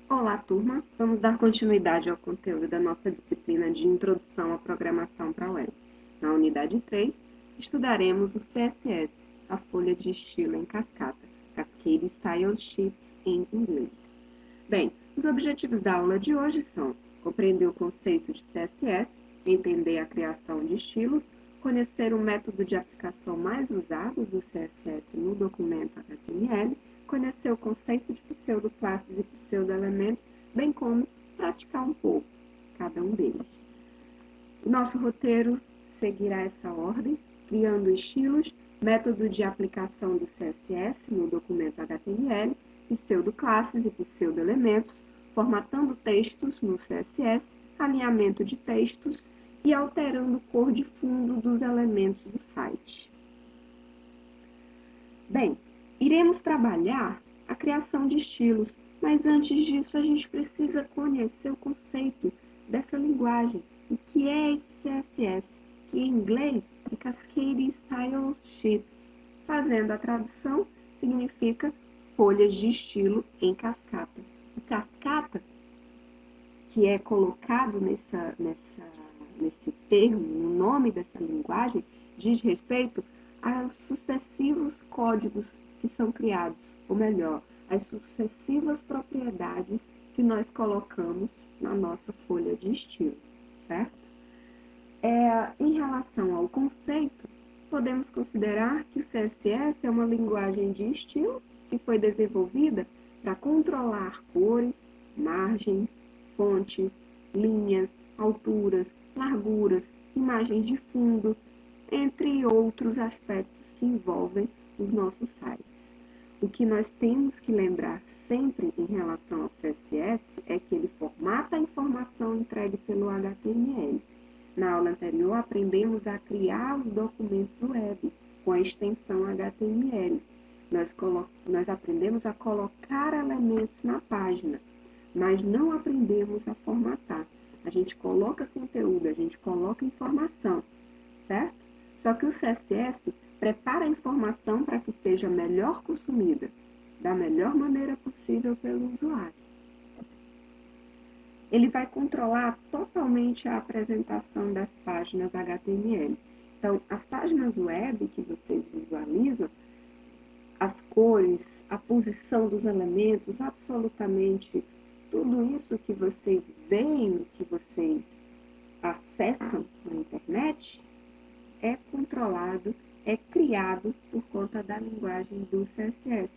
Olá, turma! Vamos dar continuidade ao conteúdo da nossa disciplina de Introdução à Programação para a Web. Na unidade 3, estudaremos o CSS, a folha de estilo em cascata, Cascade Style Sheets em inglês. Bem, os objetivos da aula de hoje são compreender o conceito de CSS, entender a criação de estilos, conhecer o método de aplicação mais usado do CSS no documento HTML, conhecer o conceito de pseudoclasses e pseudoelementos, bem como praticar um pouco cada um deles. O nosso roteiro seguirá essa ordem, criando estilos, método de aplicação do CSS no documento HTML, pseudoclasses e pseudoelementos, formatando textos no CSS, alinhamento de textos e alterando cor de fundo dos elementos do site. Bem, iremos trabalhar a criação de estilos, mas antes disso a gente precisa conhecer o conceito dessa linguagem, o que é esse CSS, que em inglês é Cascade Style Sheets. Fazendo a tradução, significa folhas de estilo em cascata. O cascata, que é colocado nesse termo, no nome dessa linguagem, diz respeito aos sucessivos códigos que são criados, ou melhor, as sucessivas propriedades que nós colocamos na nossa folha de estilo, certo? Em relação ao conceito, podemos considerar que o CSS é uma linguagem de estilo que foi desenvolvida para controlar cores, margens, fontes, linhas, alturas, larguras, imagens de fundo, entre outros aspectos que envolvem os nossos sites. O que nós temos que lembrar sempre em relação ao CSS é que ele formata a informação entregue pelo HTML. Na aula anterior, aprendemos a criar os documentos web com a extensão HTML. Nós aprendemos a colocar elementos na página, mas não aprendemos a formatar. A gente coloca conteúdo, a gente coloca informação, certo? Só que o CSS prepara a informação para que seja melhor consumida, da melhor maneira possível pelo usuário. Ele vai controlar totalmente a apresentação das páginas HTML. Então, as páginas web que vocês visualizam, as cores, a posição dos elementos, absolutamente tudo isso que vocês veem, que vocês acessam na internet, é controlado, é criado por conta da linguagem do CSS,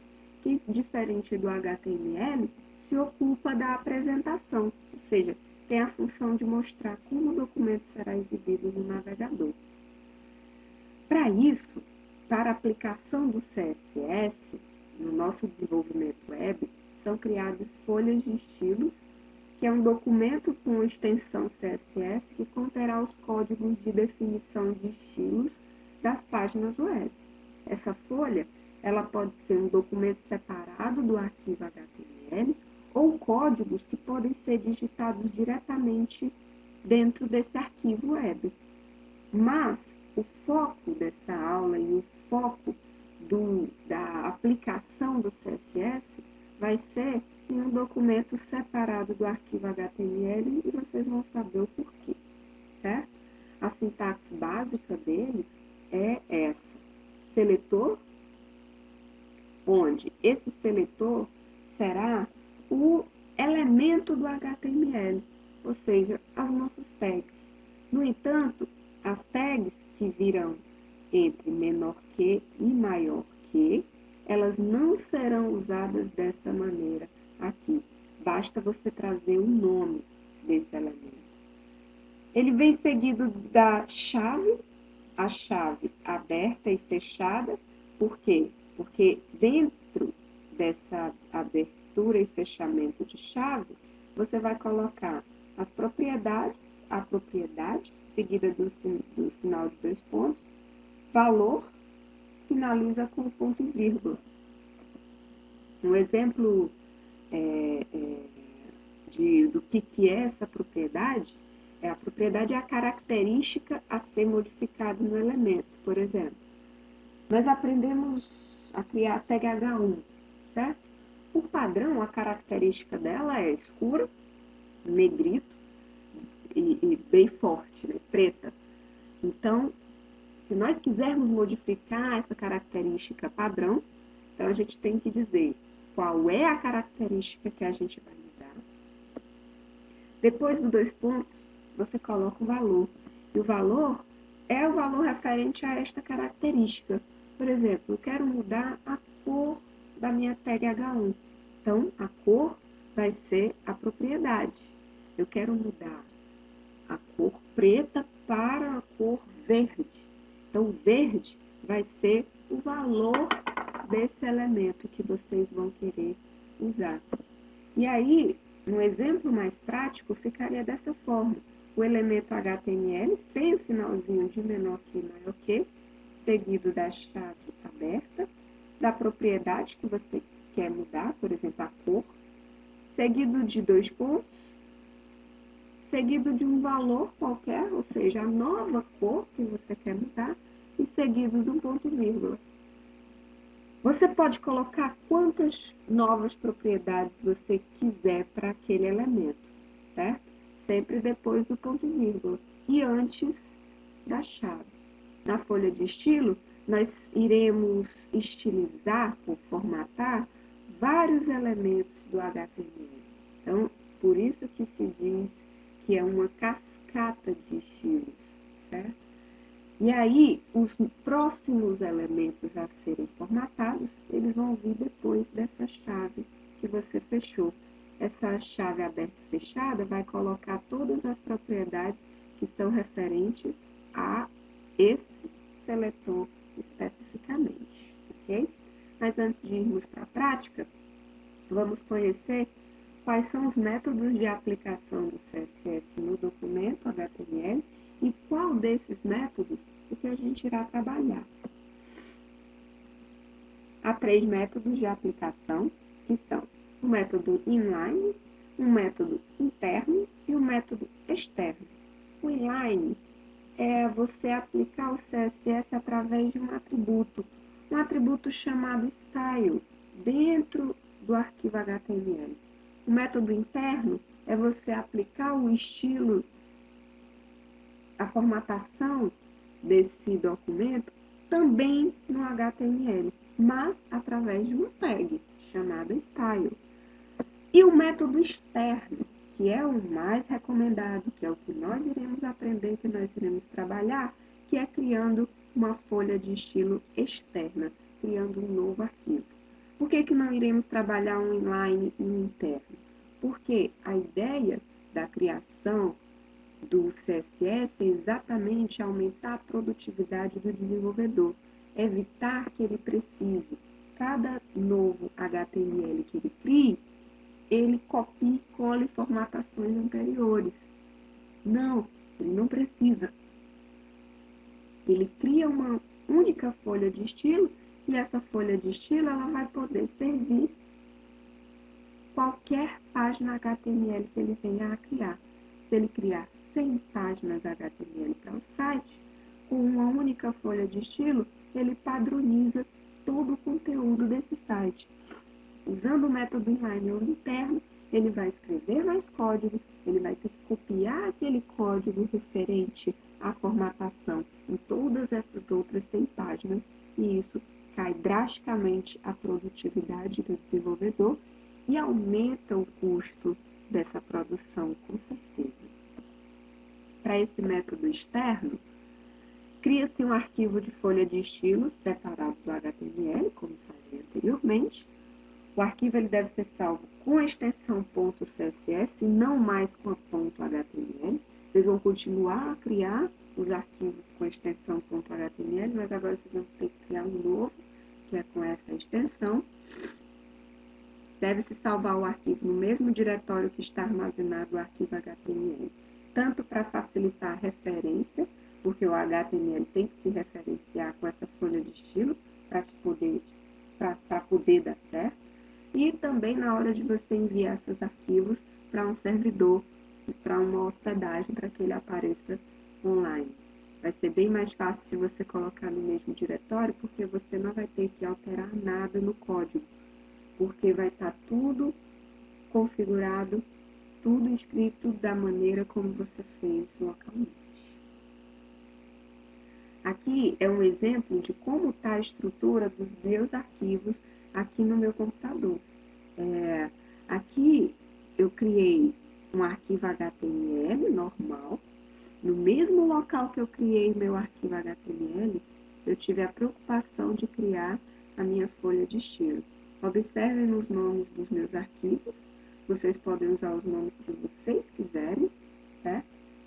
que, diferente do HTML, se ocupa da apresentação, ou seja, tem a função de mostrar como o documento será exibido no navegador. Para isso, para a aplicação do CSS no nosso desenvolvimento web, são criadas folhas de estilos, que é um documento com extensão CSS que conterá os códigos de definição de estilos das páginas web. Essa folha, ela pode ser um documento separado do arquivo HTML ou códigos que podem ser digitados diretamente dentro desse arquivo web. Mas o foco dessa aula e o foco da aplicação do CSS vai ser em um documento separado do arquivo HTML e vocês vão saber o porquê, certo? A sintaxe básica dele é essa: seletor, onde esse seletor será o elemento do HTML, ou seja, as nossas tags. No entanto, as tags que virão entre menor que e maior que, elas não serão usadas dessa maneira aqui. Basta você trazer o nome desse elemento. Ele vem seguido da chave, a chave aberta e fechada. Por quê? Porque dentro dessa abertura e fechamento de chave, você vai colocar as propriedades, a propriedade, seguida do sinal de 2 pontos, valor, finaliza com o ponto e vírgula. Um exemplo do que é essa propriedade, a propriedade é a característica a ser modificada no elemento, por exemplo. Nós aprendemos a criar a tag H1, certo? Por padrão, a característica dela é escura, negrito e bem forte, né? Preta. Então, se nós quisermos modificar essa característica padrão, então a gente tem que dizer qual é a característica que a gente vai mudar. Depois dos 2 pontos, você coloca o valor. E o valor é o valor referente a esta característica. Por exemplo, eu quero mudar a cor da minha tag H1. Então, a cor vai ser a propriedade. Eu quero mudar a cor preta para a cor verde. Então, o verde vai ser o valor desse elemento que vocês vão querer usar. E aí, no exemplo mais prático, ficaria dessa forma. O elemento HTML sem o sinalzinho de menor que e maior que, seguido da chave aberta, da propriedade que você quer mudar, por exemplo, a cor, seguido de 2 pontos, seguido de um valor qualquer, ou seja, a nova cor que você quer mudar, e seguido de um ponto vírgula. Você pode colocar quantas novas propriedades você quiser para aquele elemento, certo? Sempre depois do ponto vírgula e antes da chave. Na folha de estilo, nós iremos estilizar ou formatar vários elementos do HTML. Então, por isso que se diz que é uma cascata de estilos, certo? E aí, os próximos elementos a serem formatados, eles vão vir depois dessa chave que você fechou. Essa chave aberta e fechada vai colocar todas as propriedades que são referentes a esse seletor especificamente, ok? Mas antes de irmos para a prática, vamos conhecer quais são os métodos de aplicação do CSS no documento HTML e qual desses métodos é que a gente irá trabalhar. Há 3 métodos de aplicação, que são o método inline, um método interno e um método externo. O inline é você aplicar o CSS através de um atributo chamado style, dentro do arquivo HTML. O método interno é você aplicar o estilo, a formatação desse documento também no HTML, mas através de uma tag chamada style. E o método externo, que é o mais recomendado, que é o que nós iremos aprender, que nós iremos trabalhar, que é criando uma folha de estilo externa, criando um novo arquivo. Por que não iremos trabalhar um inline e um interno? Porque a ideia da criação do CSS é exatamente aumentar a produtividade do desenvolvedor, evitar que ele precise, cada novo HTML que ele crie, ele copie e cole formatações anteriores. Não, ele não precisa. Ele cria uma única folha de estilo e essa folha de estilo ela vai poder servir qualquer página HTML que ele venha a criar. Se ele criar 100 páginas HTML para o site, com uma única folha de estilo, ele padroniza todo o conteúdo desse site. Usando o método inline ou interno, ele vai escrever mais código, ele vai ter que copiar aquele código referente à formatação em todas essas outras 100 páginas, e isso cai drasticamente a produtividade do desenvolvedor e aumenta o custo dessa produção, com certeza. Para esse método externo, cria-se um arquivo de folha de estilo separado do HTML, como falei anteriormente. O arquivo ele deve ser salvo com a extensão .css e não mais com a .html. Vocês vão continuar a criar os arquivos com a extensão .html, mas agora vocês vão ter que criar um novo, que é com essa extensão. Deve-se salvar o arquivo no mesmo diretório que está armazenado o arquivo HTML, tanto para facilitar a referência, porque o HTML tem que se referenciar com essa folha de estilo para poder dar certo, e também na hora de você enviar seus arquivos para um servidor, para uma hospedagem, para que ele apareça online. Vai ser bem mais fácil se você colocar no mesmo diretório, porque você não vai ter que alterar nada no código. porque vai estar tudo configurado, tudo escrito da maneira como você fez localmente. Aqui é um exemplo de como está a estrutura dos meus arquivos aqui no meu computador. Aqui eu criei um arquivo HTML normal. No mesmo local que eu criei meu arquivo HTML, eu tive a preocupação de criar a minha folha de estilo. Observem nos nomes dos meus arquivos. Vocês podem usar os nomes que vocês quiserem, certo?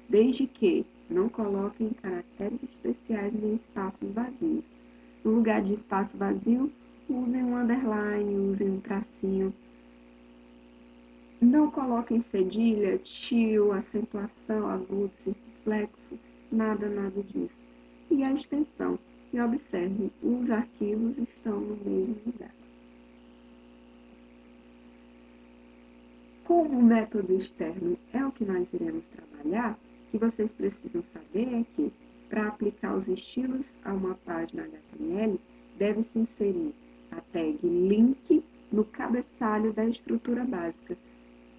Desde que não coloquem caracteres especiais nem espaços vazios. No lugar de espaço vazio, usem um underline, usem um tracinho. Não coloquem cedilha, tio, acentuação, agudo, circunflexo, nada disso. E a extensão. E observem, os arquivos estão no mesmo lugar. Como o método externo é o que nós iremos trabalhar, o que vocês precisam saber é que, para aplicar os estilos a uma página HTML, deve-se inserir a tag link no cabeçalho da estrutura básica.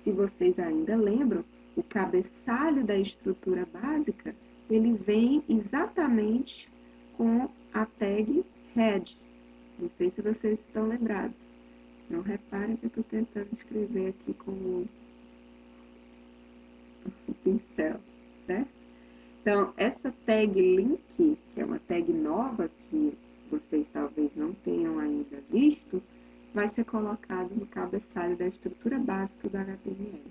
Se vocês ainda lembram, o cabeçalho da estrutura básica, ele vem exatamente com a tag head. Não sei se vocês estão lembrados. Não reparem que eu estou tentando escrever aqui com o pincel, certo? Então, essa tag link, que é uma tag nova que vocês talvez não tenham ainda visto, vai ser colocado no cabeçalho da estrutura básica do HTML.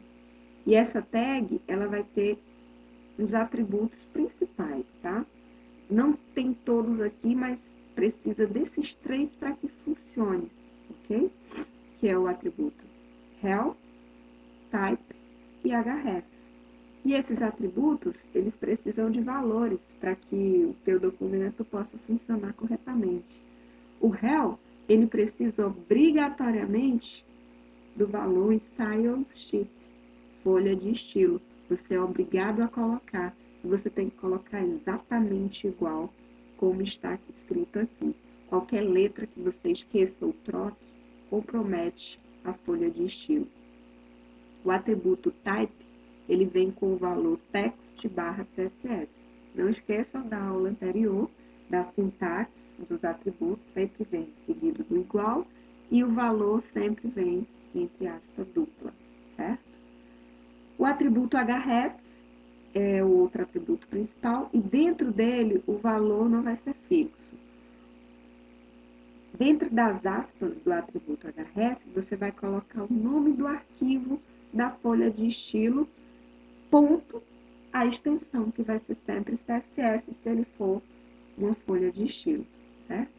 E essa tag, ela vai ter os atributos principais, tá? Não tem todos aqui, mas precisa desses 3 para que funcione, ok? Que é o atributo rel, type e href. E esses atributos, eles precisam de valores para que o teu documento possa funcionar corretamente. O rel, ele precisa obrigatoriamente do valor style sheet, folha de estilo. Você é obrigado a colocar. Você tem que colocar exatamente igual como está escrito aqui. Qualquer letra que você esqueça ou troque, compromete a folha de estilo. O atributo type, ele vem com o valor text/css. Não esqueçam da aula anterior, da sintaxe dos atributos, sempre vem seguido do igual, e o valor sempre vem entre aspas dupla, certo? O atributo href é o outro atributo principal, e dentro dele o valor não vai ser fixo. Dentro das aspas do atributo href, você vai colocar o nome do arquivo da folha de estilo, ponto, a extensão, que vai ser sempre CSS, se ele for uma folha de estilo, certo?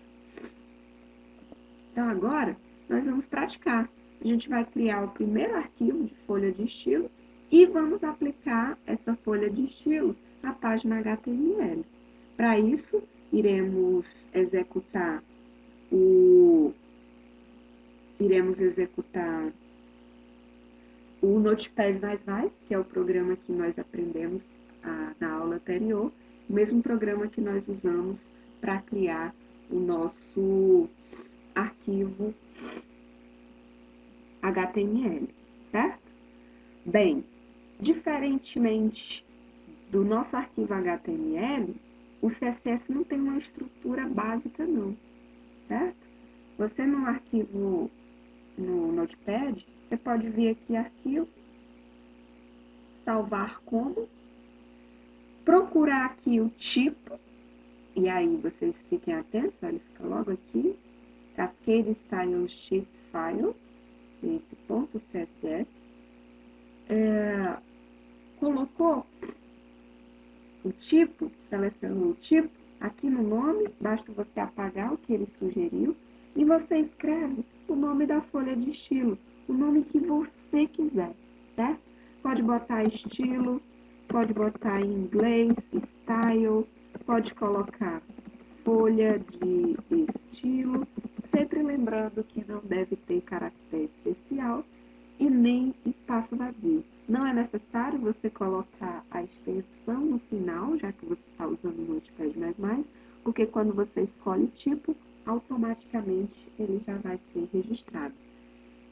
Então, agora, nós vamos praticar. A gente vai criar o primeiro arquivo de folha de estilo e vamos aplicar essa folha de estilo à página HTML. Para isso, iremos executar o Notepad++, que é o programa que nós aprendemos na aula anterior, o mesmo programa que nós usamos para criar o nosso arquivo HTML, certo? Bem, diferentemente do nosso arquivo HTML, o CSS não tem uma estrutura básica não, certo? Você no arquivo, no Notepad, você pode vir aqui arquivo, salvar como, procurar aqui o tipo, e aí vocês fiquem atentos, ele fica logo aqui, Cascade Style Sheets File, esse ponto CSS, colocou o tipo, selecionou o tipo, aqui no nome, basta você apagar o que ele sugeriu, e você escreve o nome da folha de estilo, o nome que você quiser, certo? Pode botar estilo, pode botar em inglês, style, pode colocar folha de estilo, sempre lembrando que não deve ter caractere especial e nem espaço vazio. Não é necessário você colocar a extensão no final, já que você está usando o Notepad++, porque quando você escolhe tipo, automaticamente ele já vai ser registrado.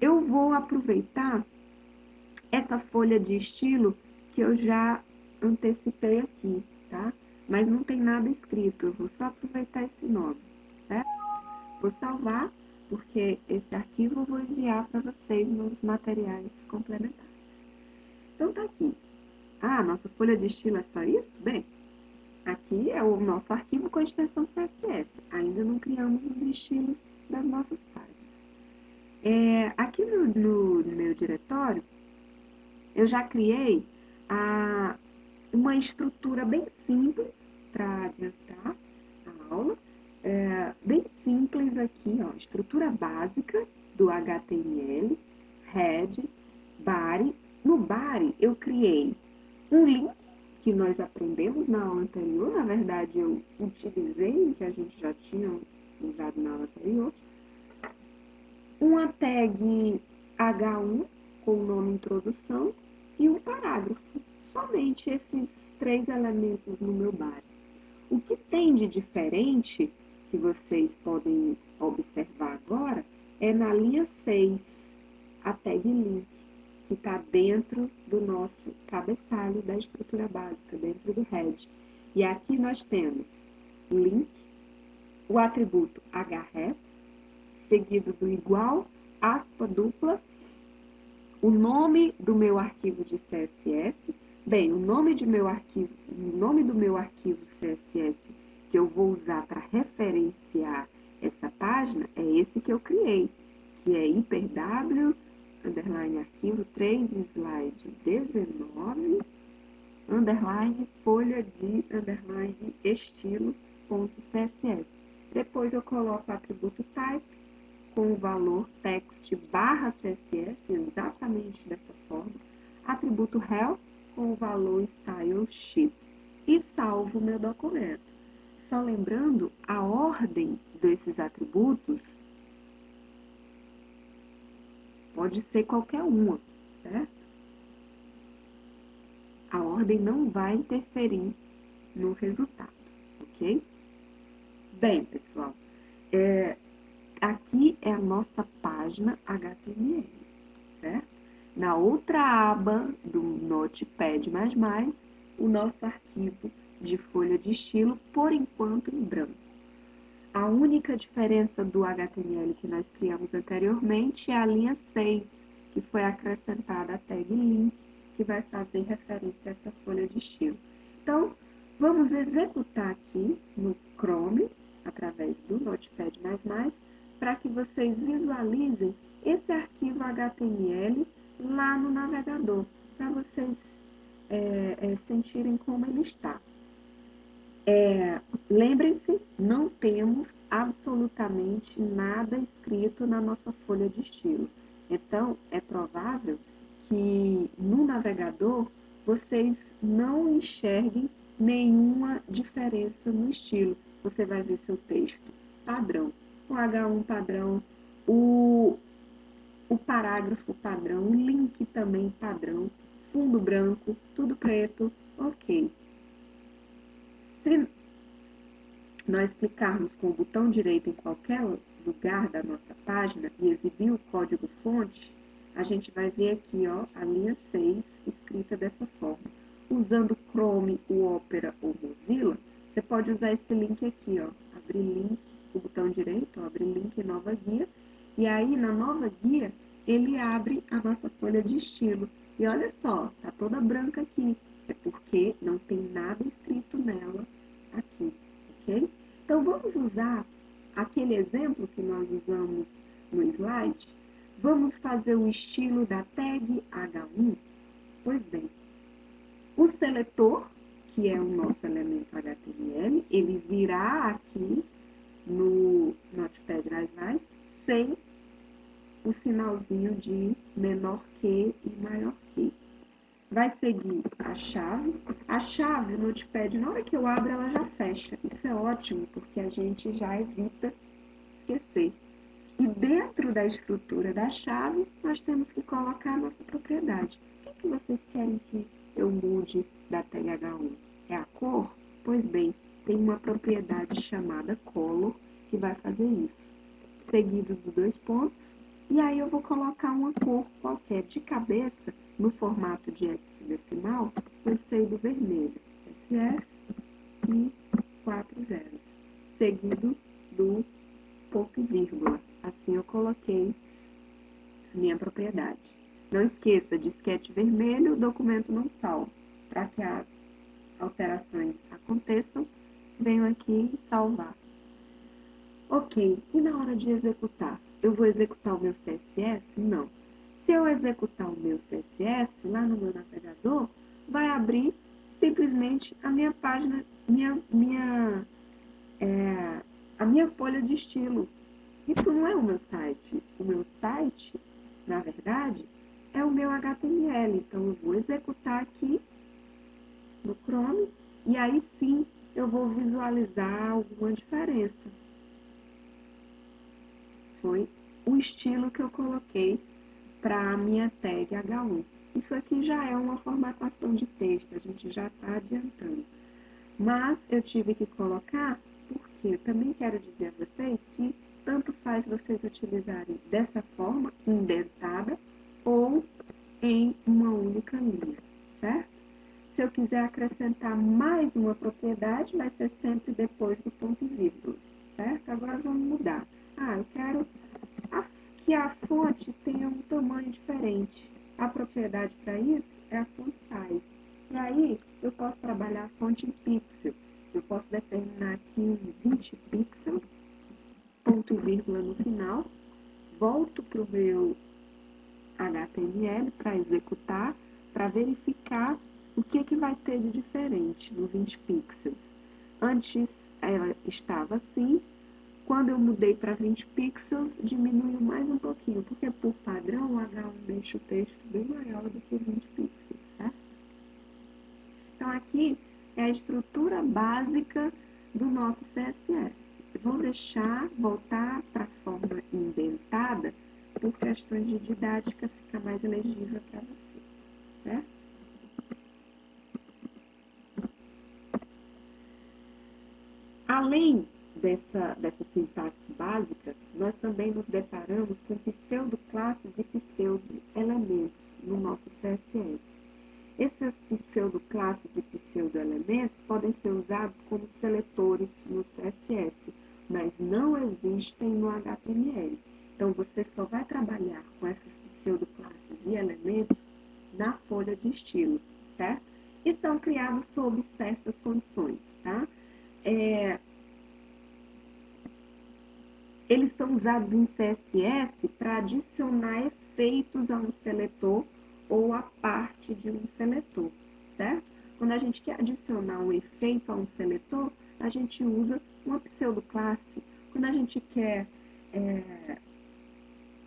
Eu vou aproveitar essa folha de estilo que eu já antecipei aqui, tá? Mas não tem nada escrito, eu vou só aproveitar esse nome, certo? Vou salvar, porque esse arquivo eu vou enviar para vocês nos materiais complementares. Então, tá aqui. Ah, nossa folha de estilo é só isso? Bem, aqui é o nosso arquivo com a extensão CSS. Ainda não criamos os estilos das nossas páginas. Aqui no meu diretório, eu já criei uma estrutura bem simples para adiantar a aula. Bem simples aqui, ó, estrutura básica do HTML, head, body. No body, eu criei um link que nós aprendemos na aula anterior, na verdade eu utilizei, que a gente já tinha usado na aula anterior, uma tag H1 com o nome introdução e um parágrafo. Somente esses 3 elementos no meu body. O que tem de diferente, que vocês podem observar agora, é na linha 6, a tag link, que está dentro do nosso cabeçalho da estrutura básica, dentro do head. E aqui nós temos o link, o atributo href, seguido do igual, aspa dupla, o nome do meu arquivo de CSS. Bem, o nome do meu arquivo CSS que eu vou usar para referenciar essa página é esse que eu criei, que é hiperw, underline arquivo 3, slide 19, underline folha de, underline estilo.css. Depois eu coloco o atributo type com o valor text barra CSS, exatamente dessa forma, atributo rel com o valor style sheet e salvo o meu documento. Só lembrando, a ordem desses atributos pode ser qualquer uma, certo? A ordem não vai interferir no resultado, ok? Bem, pessoal, aqui é a nossa página HTML, certo? Na outra aba do Notepad++, o nosso arquivo de folha de estilo, por enquanto, em branco. A única diferença do HTML que nós criamos anteriormente é a linha 6, que foi acrescentada a tag link, que vai fazer referência a essa folha de estilo. Então, vamos executar aqui no Chrome, através do Notepad++, para que vocês visualizem esse arquivo HTML lá no navegador, para vocês sentirem como ele está. Lembrem-se, não temos absolutamente nada escrito na nossa folha de estilo. Então, é provável que no navegador vocês não enxerguem nenhuma diferença no estilo. Você vai ver seu texto padrão, o H1 padrão, o parágrafo padrão, o link também padrão, fundo branco, tudo preto, ok. Se nós clicarmos com o botão direito em qualquer lugar da nossa página e exibir o código-fonte, a gente vai ver aqui, ó, a linha 6 escrita dessa forma. Usando Chrome, o Opera ou Mozilla, você pode usar esse link aqui, ó, abrir link, o botão direito, ó, abrir link em nova guia, e aí na nova guia ele abre a nossa folha de estilo. E olha só, tá toda branca aqui, é porque não tem nada escrito nela aqui, ok? Então, vamos usar aquele exemplo que nós usamos no slide. Vamos fazer o estilo da tag H1? Pois bem, o seletor, que é o nosso elemento HTML, ele virá aqui no Notepad++ sem o sinalzinho de menor que e maior que. Vai seguir a chave. A chave no Notepad, na hora que eu abro, ela já fecha. Isso é ótimo, porque a gente já evita esquecer. E dentro da estrutura da chave, nós temos que colocar a nossa propriedade. O que vocês querem que eu mude da tag H1? É a cor? Pois bem, tem uma propriedade chamada color que vai fazer isso. Seguido dos 2 pontos, E aí eu vou colocar uma cor qualquer de cabeça no formato de hexadecimal, eu sei do vermelho, SS e 4 zeros, seguido do ponto e vírgula. Assim eu coloquei minha propriedade. Não esqueça, disquete vermelho, o documento não salvo. Para que as alterações aconteçam, venho aqui salvar. Ok, e na hora de executar? Eu vou executar o meu CSS? Não. Se eu executar o meu CSS, lá no meu navegador, vai abrir simplesmente a minha página, a minha folha de estilo. Isso não é o meu site. O meu site, na verdade, é o meu HTML. Então, eu vou executar aqui no Chrome e aí sim eu vou visualizar alguma diferença. Foi o estilo que eu coloquei para a minha tag H1. Isso aqui já é uma formatação de texto, a gente já está adiantando. Mas eu tive que colocar porque eu também quero dizer a vocês que tanto faz vocês utilizarem dessa forma, indentada, ou em uma única linha, certo? Se eu quiser acrescentar mais uma propriedade, vai ser sempre depois do ponto e vírgula, certo? Agora vamos mudar. Eu quero que a fonte tenha um tamanho diferente. A propriedade para isso é a font size. E aí, eu posso trabalhar a fonte em pixel. Eu posso determinar aqui um 20 pixels, ponto e vírgula no final, volto para o meu HTML para executar, para verificar o que vai ter de diferente no 20 pixels. Antes ela estava assim, quando eu mudei para 20 pixels, diminuiu mais um pouquinho, porque por padrão o H1 deixa o texto bem maior do que 20 pixels, tá? Então aqui é a estrutura básica do nosso CSS. Vou voltar para a forma indentada, por questões de didática, fica mais legível para você, certo? Além dessa sintaxe básica, nós também nos deparamos com pseudoclasses e pseudo-elementos no nosso CSS. Essas pseudoclasses e pseudo-elementos podem ser usados como seletores no CSS, mas não existem no HTML. Então, você só vai trabalhar com essas pseudoclasses e elementos na folha de estilo, certo? E são criados sob certas condições, tá? Eles são usados em CSS para adicionar efeitos a um seletor ou a parte de um seletor, certo? Quando a gente quer adicionar um efeito a um seletor, a gente usa uma pseudoclasse. Quando a gente quer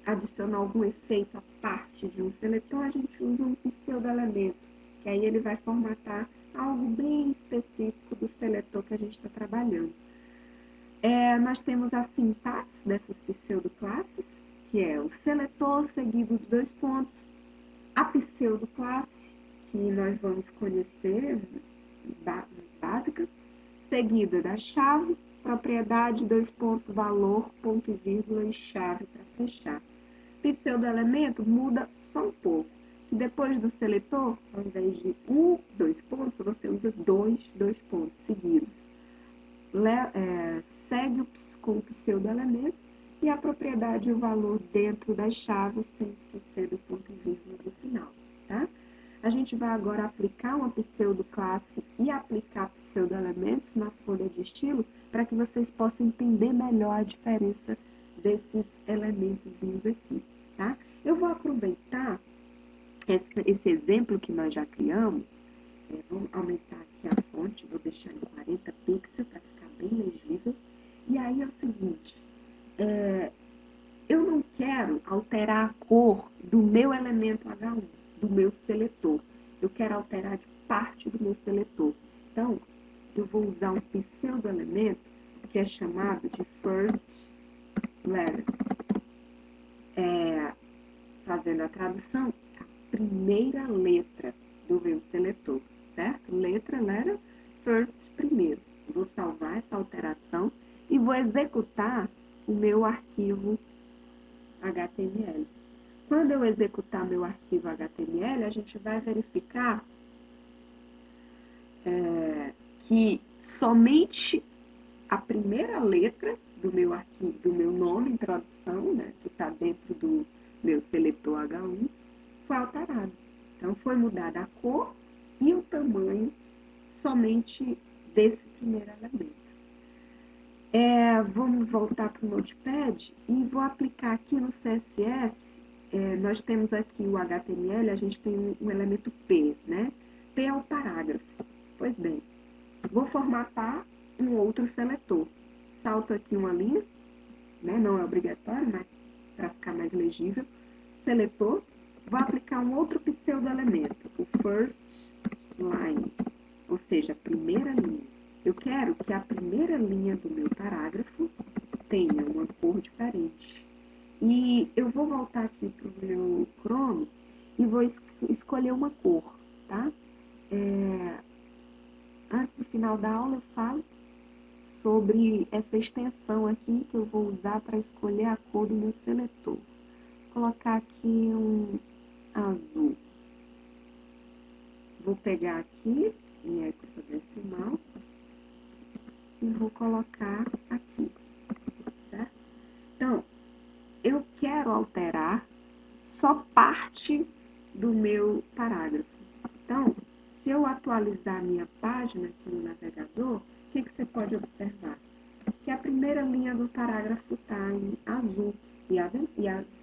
adicionar algum efeito à parte de um seletor, a gente usa um pseudoelemento, que aí ele vai formatar algo bem específico do seletor que a gente está trabalhando. Nós temos a sintaxe dessas pseudoclasses, que é o seletor seguido de 2 pontos, a pseudoclasse, que nós vamos conhecer, básicas, seguida da chave, propriedade, 2 pontos, valor, ponto e vírgula e chave para fechar. Pseudoelemento muda só um pouco. Depois do seletor, ao invés de 2 pontos, você usa 2 pontos seguidos. Segue com o pseudoelemento e a propriedade e o valor dentro das chaves sem esquecer do ponto e vírgula no final, tá? A gente vai agora aplicar uma pseudoclasse e aplicar pseudoelementos na folha de estilo para que vocês possam entender melhor a diferença desses elementos aqui, tá? Eu vou aproveitar esse exemplo que nós já criamos, vou aumentar aqui a fonte, vou deixar em 40 pixels para ficar bem legível. E aí é o seguinte, eu não quero alterar a cor do meu elemento H1, do meu seletor. Eu quero alterar de parte do meu seletor. Então, eu vou usar um pseudoelemento que é chamado de first letter. Fazendo a tradução, a primeira letra do meu seletor, certo? Letter, first, primeiro. Vou salvar essa alteração e vou executar o meu arquivo HTML. Quando eu executar meu arquivo HTML, a gente vai verificar que somente a primeira letra do meu arquivo, do meu nome, introdução, né, que está dentro do meu seletor H1, foi alterado. Então, foi mudada a cor e o tamanho somente desse primeiro elemento. Vamos voltar para o Notepad e vou aplicar aqui no CSS. Nós temos aqui o HTML, a gente tem um elemento P, né? P é o parágrafo. Pois bem, vou formatar um outro seletor. Salto aqui uma linha, né? Não é obrigatório, mas para ficar mais legível. Seletor, vou aplicar um outro pseudo-elemento, o first line, ou seja, a primeira linha. Eu quero que a primeira linha do meu parágrafo tenha uma cor diferente. E eu vou voltar aqui para o meu Chrome e vou escolher uma cor, tá? Antes do final da aula eu falo sobre essa extensão aqui que eu vou usar para escolher a cor do meu seletor. Vou colocar aqui um azul. Vou pegar aqui em hexadecimal e vou colocar aqui, certo? Então, eu quero alterar só parte do meu parágrafo. Então, se eu atualizar a minha página aqui no navegador, o que você pode observar? Que a primeira linha do parágrafo está em azul e as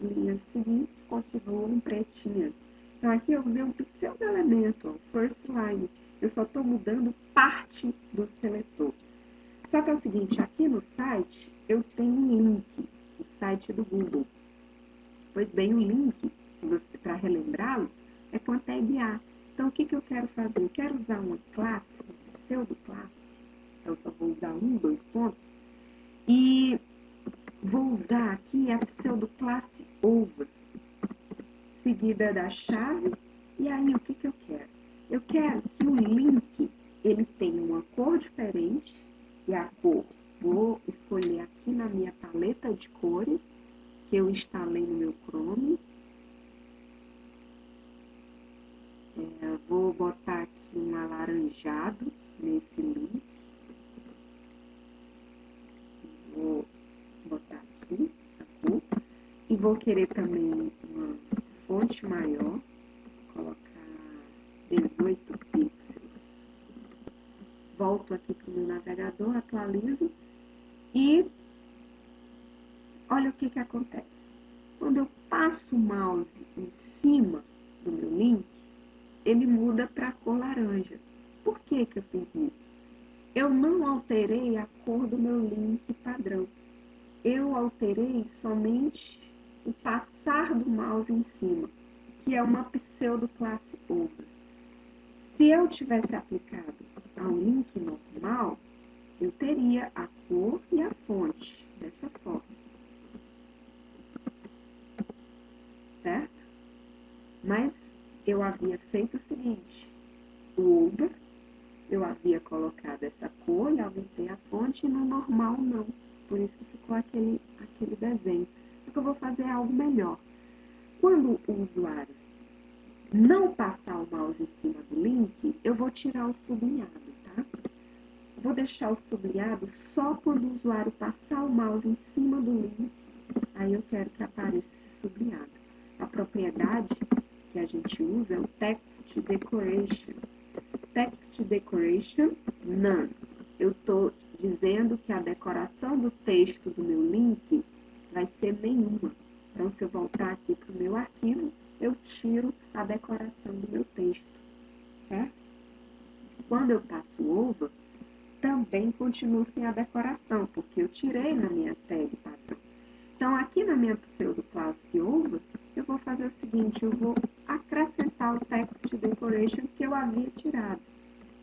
linhas seguintes continuam pretinhas. Então, aqui eu usei um pseudo-elemento, o first line. Eu só estou mudando parte do seletor. Só que é o seguinte, aqui no site eu tenho um link, o site do Google. Pois bem, o link, para relembrá-lo, é com a tag A. Então, o que eu quero fazer? Eu quero usar uma classe, uma pseudo-classe, então eu só vou usar 2 pontos, e vou usar aqui a pseudo-classe over, seguida da chave, e aí o que eu quero? Eu quero que o link, ele tenha uma cor diferente, e a cor, vou escolher aqui na minha paleta de cores, que eu instalei no meu Chrome. Vou botar aqui um alaranjado nesse link. Vou botar aqui a cor. E vou querer também uma fonte maior. Vou colocar 18 pixels. Volto aqui para o meu navegador, atualizo. E olha o que acontece. Quando eu passo o mouse em cima do meu link, ele muda para a cor laranja. Por que eu fiz isso? Eu não alterei a cor do meu link padrão. Eu alterei somente o passar do mouse em cima, que é uma pseudo-classe over. Se eu tivesse aplicado ao link normal, eu teria a cor e a fonte, dessa forma. Certo? Mas eu havia feito o seguinte, o over, eu havia colocado essa cor e aumentei a fonte, e no normal não. Por isso que ficou aquele desenho. Só que eu vou fazer algo melhor. Quando o usuário não passar o mouse em cima do link, eu vou tirar o sublinhado, tá? Vou deixar o sublinhado só quando o usuário passar o mouse em cima do link, aí eu quero que apareça esse sublinhado. A propriedade que a gente usa é o Text Decoration. Text Decoration, none. Eu estou dizendo que a decoração do texto do meu link vai ser nenhuma. Então, se eu voltar aqui para o meu arquivo, eu tiro a decoração do meu texto, certo? Quando eu passo over, também continuo sem a decoração, porque eu tirei na minha tag padrão. Então, aqui na minha pseudo-classe over, eu vou fazer o seguinte, eu vou acrescentar o Text Decoration que eu havia tirado,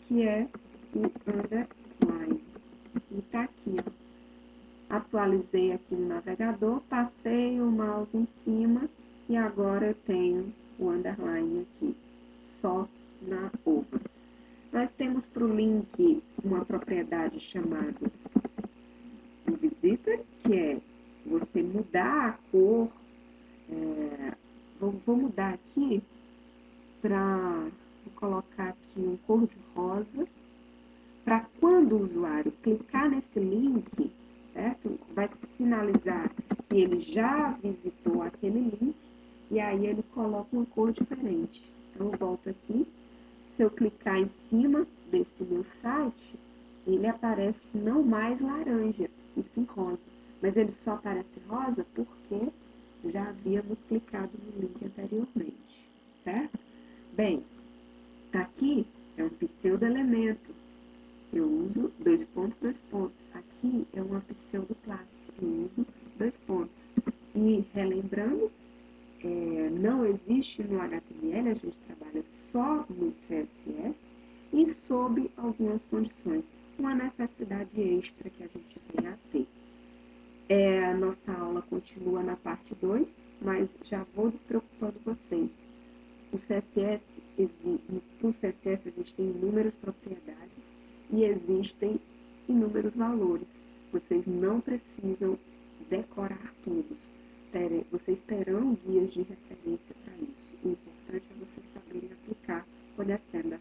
que é o underline. E está aqui, ó. Atualizei aqui no navegador, passei o mouse em cima e agora eu tenho o underline aqui, só na over. Nós temos para o link uma propriedade chamada visitor, que é você mudar a cor vou mudar aqui vou colocar aqui um cor de rosa, para quando o usuário clicar nesse link, certo? Vai sinalizar que ele já visitou aquele link, e aí ele coloca uma cor diferente. Então, eu volto aqui, se eu clicar em cima desse meu site, ele aparece não mais laranja, e sim rosa. Mas ele só aparece rosa porque já havíamos clicado no link anteriormente, certo? Bem, aqui é um pseudo-elemento. Eu uso dois pontos. Aqui é uma pseudoclasse. Eu uso dois pontos. E relembrando, não existe no HTML, a gente trabalha só no CSS e sob algumas condições. Uma necessidade extra que a gente venha a ter. A nossa aula continua na parte 2, mas já vou despreocupando vocês. No CSS existem inúmeras propriedades e existem inúmeros valores. Vocês não precisam decorar tudo. Vocês terão guias de referência para isso. O importante é vocês saberem aplicar conhecendo